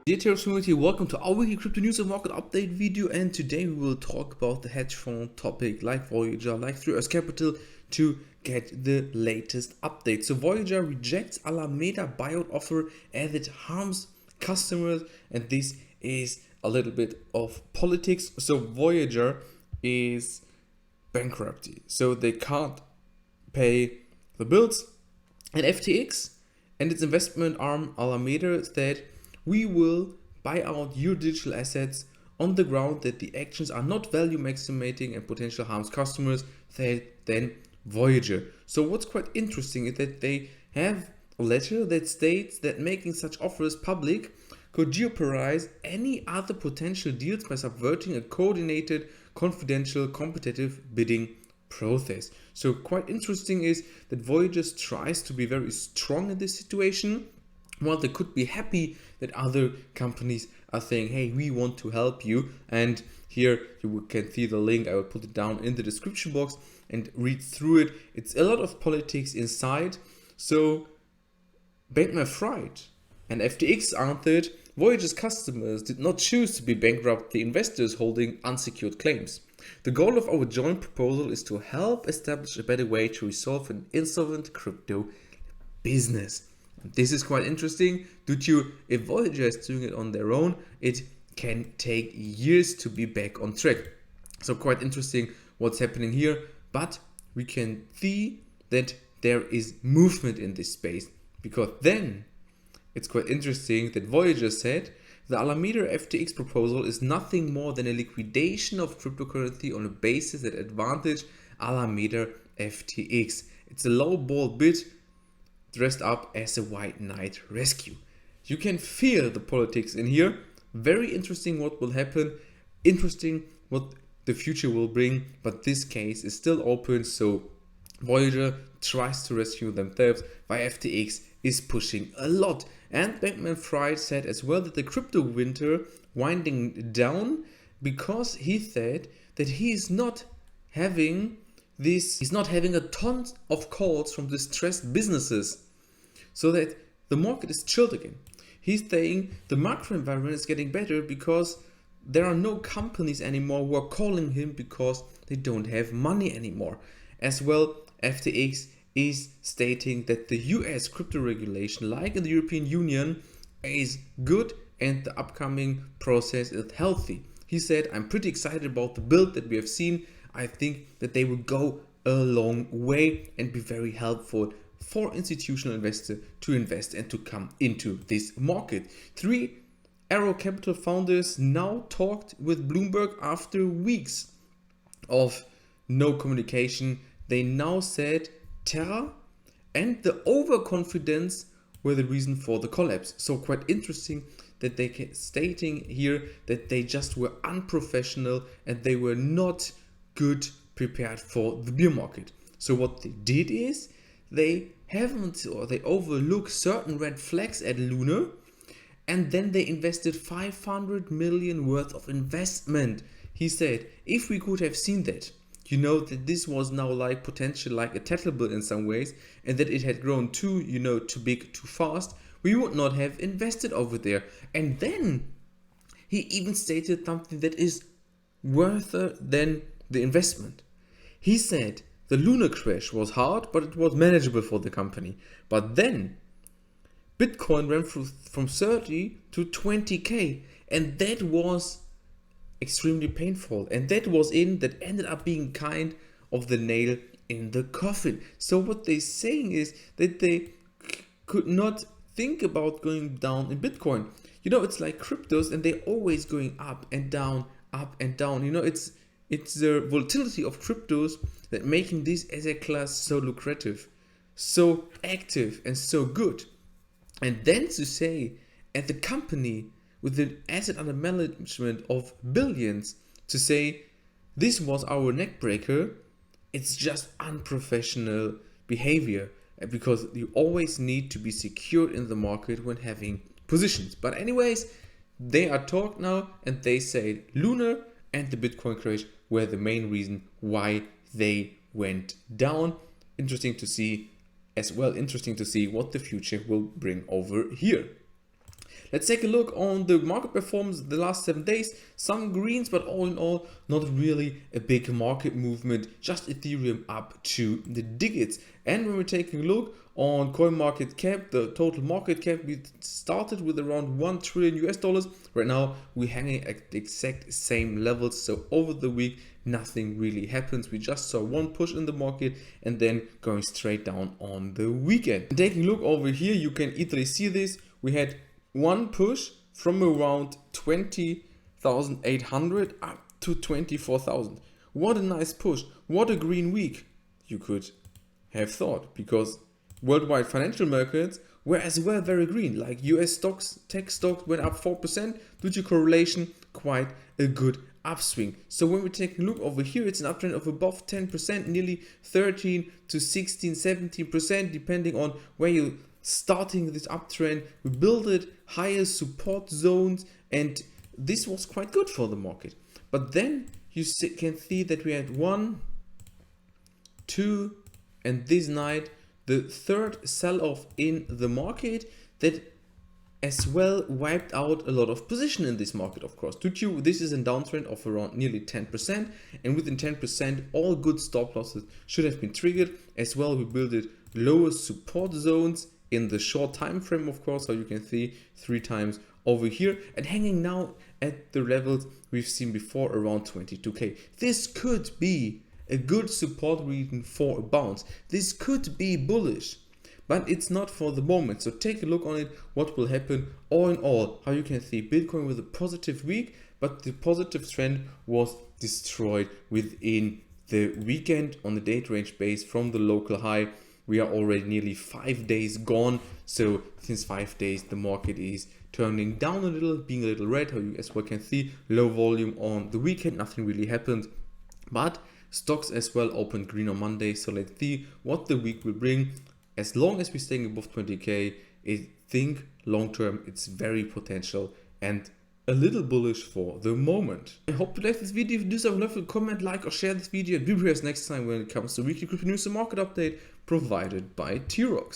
Dear Teroxx community, welcome to our weekly crypto news and market update video, and today we will talk about the hedge fund topic like Voyager, like 3S Capital to get the latest update. So Voyager rejects Alameda buyout offer as it harms customers, and this is a little bit of politics. So Voyager is bankruptcy, so they can't pay the bills, and FTX and its investment arm Alameda said, we will buy out your digital assets on the ground that the actions are not value maximizing and potential harms customers, then Voyager. So what's quite interesting is that they have a letter that states that making such offers public could jeopardize any other potential deals by subverting a coordinated, confidential, competitive bidding process. So quite interesting is that Voyager tries to be very strong in this situation. Well, they could be happy that other companies are saying, hey, we want to help you. And here you can see the link. I will put it down in the description box and read through it. It's a lot of politics inside. So Bankman-Fried and FTX answered, Voyager's customers did not choose to be bankrupt the investors holding unsecured claims. The goal of our joint proposal is to help establish a better way to resolve an insolvent crypto business. This is quite interesting due to if Voyager is doing it on their own, it can take years to be back on track. So quite interesting what's happening here, but we can see that there is movement in this space, because then it's quite interesting that Voyager said the Alameda FTX proposal is nothing more than a liquidation of cryptocurrency on a basis that advantage Alameda FTX. It's a low ball bid dressed up as a white knight rescue. You can feel the politics in here. Very interesting what will happen. Interesting what the future will bring. But this case is still open. So Voyager tries to rescue themselves while FTX is pushing a lot. And Bankman-Fried said as well that the crypto winter winding down, because he said that he's not having a ton of calls from distressed businesses, so that the market is chilled again. He's saying the macro environment is getting better because there are no companies anymore who are calling him because they don't have money anymore. As well, FTX is stating that the US crypto regulation, like in the European Union, is good and the upcoming process is healthy. He said, I'm pretty excited about the build that we have seen. I think that they will go a long way and be very helpful for institutional investors to invest and to come into this market. 3Arrow Capital founders now talked with Bloomberg after weeks of no communication. They now said Terra and the overconfidence were the reason for the collapse. So quite interesting that they stating here that they just were unprofessional and they were not good prepared for the bear market. So what they did is they overlook certain red flags at Luna, and then they invested 500 million worth of investment. He said, if we could have seen that, that this was now like potential like a Tettlebell in some ways, and that it had grown too, too big, too fast, we would not have invested over there. And then he even stated something that is worth than the investment. He said the Luna crash was hard, but it was manageable for the company. But then Bitcoin went from 30 to 20k, and that was extremely painful. And that ended up being kind of the nail in the coffin. So what they're saying is that they could not think about going down in Bitcoin. It's like cryptos, and they're always going up and down, up and down. It's the volatility of cryptos that making this asset class so lucrative, so active, and so good. And then to say, at the company with an asset under management of billions, to say this was our neck breaker, it's just unprofessional behavior, because you always need to be secure in the market when having positions. But anyways, they are talked now, and they say Luna and the Bitcoin crash were the main reason why they went down. Interesting to see as well. Interesting to see what the future will bring over here. Let's take a look on the market performance the last 7 days. Some greens, but all in all, not really a big market movement, just Ethereum up to the digits. And when we're taking a look on CoinMarketCap, the total market cap, we started with around $1 trillion US. Right now, we're hanging at the exact same levels. So over the week, nothing really happens. We just saw one push in the market and then going straight down on the weekend. And taking a look over here, you can easily see this. We had one push from around 20,800 up to 24,000. What a nice push. What a green week, you could have thought, because worldwide financial markets were as well very green. Like US stocks, tech stocks went up 4% due to correlation, quite a good upswing. So when we take a look over here, it's an uptrend of above 10%, nearly 13 to 16, 17%, depending on where you starting this uptrend. We built it higher support zones, and this was quite good for the market. But then you can see that we had 1, 2, and this night the third sell-off in the market that as well wiped out a lot of position in this market. Of course, this is a downtrend of around nearly 10%, and within 10% all good stop losses should have been triggered. As well, we built it lower support zones in the short time frame, of course, so you can see 3 times over here, and hanging now at the levels we've seen before, around 22k. This could be a good support region for a bounce. This could be bullish, but it's not for the moment. So take a look on it, what will happen. All in all, how you can see Bitcoin with a positive week, but the positive trend was destroyed within the weekend on the date range base from the local high. We are already nearly 5 days gone. So since 5 days, the market is turning down a little, being a little red. How you as well can see, low volume on the weekend, nothing really happened. But stocks as well opened green on Monday. So let's see what the week will bring. As long as we're staying above 20k, I think long term it's very potential and a little bullish for the moment. I hope you liked this video. If you do so, leave a comment, like or share this video, and we'll be here next time when it comes to weekly crypto news and market update provided by Teroxx.